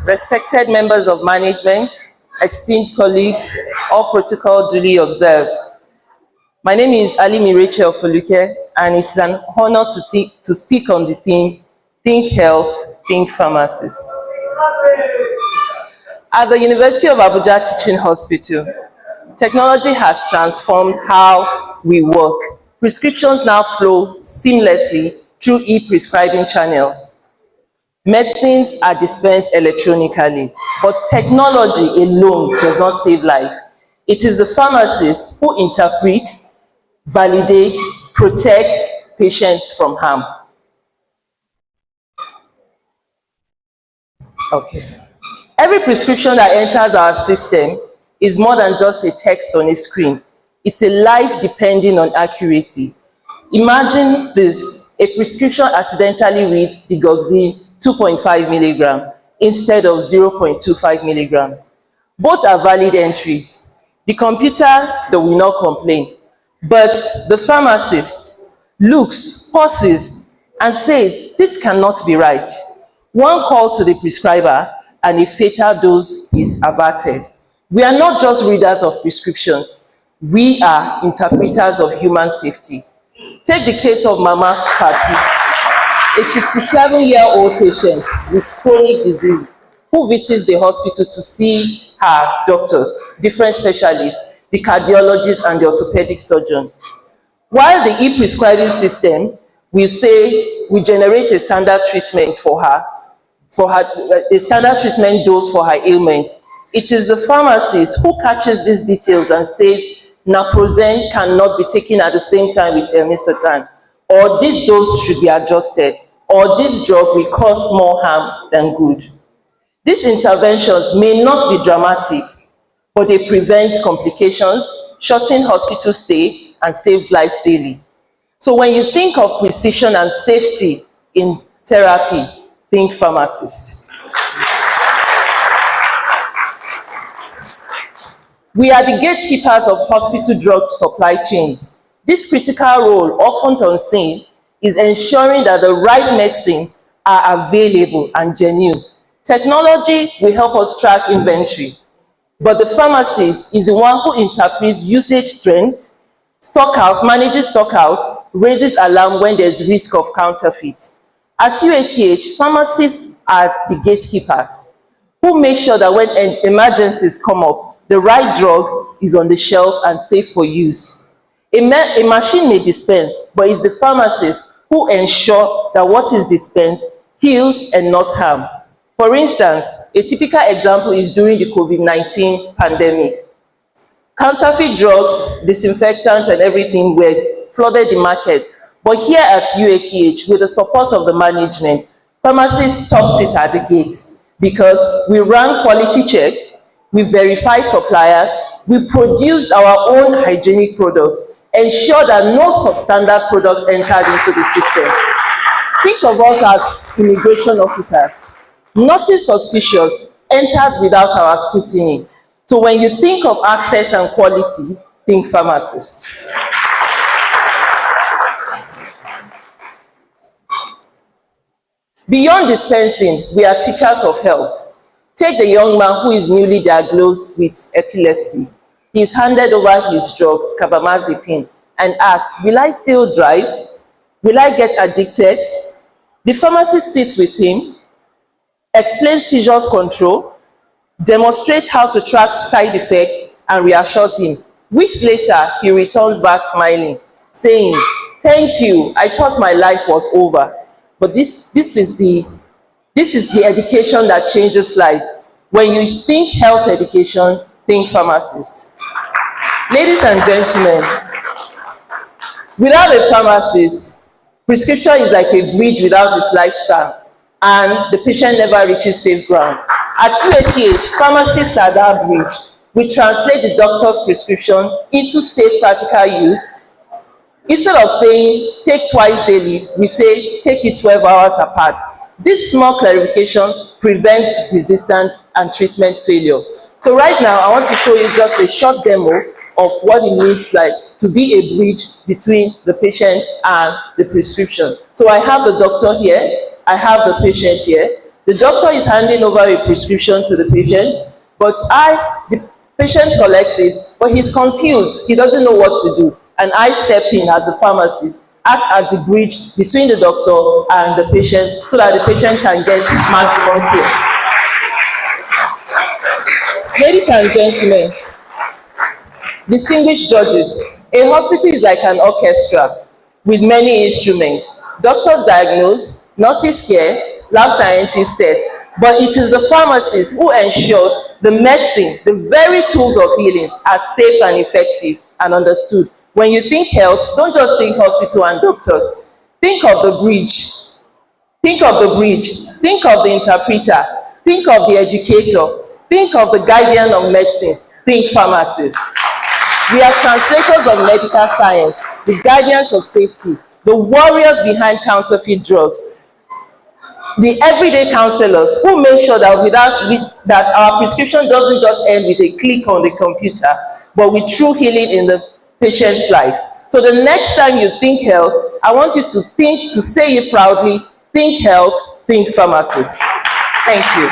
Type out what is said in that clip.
respected members of management, esteemed colleagues, all protocol duly observed. My name is Alimi Foluke, and it's an honor to speak on the theme, Think Health, Think Pharmacist. At the University of Abuja Teaching Hospital, technology has transformed how we work. Prescriptions now flow seamlessly through e-prescribing channels. Medicines are dispensed electronically, but technology alone does not save life. It is the pharmacist who interprets, validates, protects patients from harm. Okay. Every prescription that enters our system is more than just a text on a screen. It's a life depending on accuracy. Imagine this: a prescription accidentally reads digoxin 2.5 milligram instead of 0.25 milligram. Both are valid entries. The computer will not complain, but the pharmacist looks, pauses, and says, "This cannot be right." One call to the prescriber and a fatal dose is averted. We are not just readers of prescriptions, we are interpreters of human safety. Take the case of Mama Fati, a 67-year-old patient with chronic disease who visits the hospital to see her doctors, different specialists, the cardiologist and the orthopedic surgeon. While the e-prescribing system will say we generate a standard treatment a standard treatment dose for her ailment, it is the pharmacist who catches these details and says naproxen cannot be taken at the same time with telmisartan, or this dose should be adjusted, or this drug will cause more harm than good. These interventions may not be dramatic, but they prevent complications, shorten hospital stay, and saves lives daily. So when you think of precision and safety in therapy, think pharmacist. We are the gatekeepers of hospital drug supply chain. This critical role, often unseen, is ensuring that the right medicines are available and genuine. Technology will help us track inventory, but the pharmacist is the one who interprets usage trends, manages stock out, raises alarm when there's risk of counterfeit. At UATH, pharmacists are the gatekeepers who make sure that when emergencies come up, the right drug is on the shelf and safe for use. A machine may dispense, but it's the pharmacist who ensures that what is dispensed heals and not harm. For instance, a typical example is during the COVID-19 pandemic. Counterfeit drugs, disinfectants, and everything were flooded the market. But here at UATH, with the support of the management, pharmacists stopped it at the gate because we ran quality checks, we verified suppliers, we produced our own hygienic products, ensured that no substandard product entered into the system. Think of us as immigration officers. Nothing suspicious enters without our scrutiny. So when you think of access and quality, think pharmacist. Beyond dispensing, we are teachers of health. Take the young man who is newly diagnosed with epilepsy. He is handed over his drugs, carbamazepine, and asks, "Will I still drive? Will I get addicted?" The pharmacist sits with him, explains seizures control, demonstrates how to track side effects, and reassures him. Weeks later, he returns back smiling, saying, "Thank you, I thought my life was over." But this is the education that changes lives. When you think health education, think pharmacist. Ladies and gentlemen, without a pharmacist, prescription is like a bridge without its lifestyle, and the patient never reaches safe ground. At UATH, pharmacists are that bridge. We translate the doctor's prescription into safe practical use. Instead of saying take twice daily, we say take it 12 hours apart. This small clarification prevents resistance and treatment failure. So right now, I want to show you just a short demo of what it means like to be a bridge between the patient and the prescription. So I have the doctor here, I have the patient here. The doctor is handing over a prescription to the patient, but the patient collects it, but he's confused. He doesn't know what to do. And I step in as the pharmacist, act as the bridge between the doctor and the patient so that the patient can get maximum care. Ladies and gentlemen, distinguished judges, a hospital is like an orchestra with many instruments. Doctors diagnose, nurses care, lab scientists test, but it is the pharmacist who ensures the medicine, the very tools of healing, are safe and effective and understood. When you think health, don't just think hospital and doctors. Think of the bridge. Think of the bridge. Think of the interpreter. Think of the educator. Think of the guardian of medicines. Think pharmacist. We are translators of medical science, the guardians of safety, the warriors behind counterfeit drugs, the everyday counselors who make sure that our prescription doesn't just end with a click on the computer, but with true healing in the patient's life. So the next time you think health, I want you to say it proudly, think health, think pharmacist. Thank you.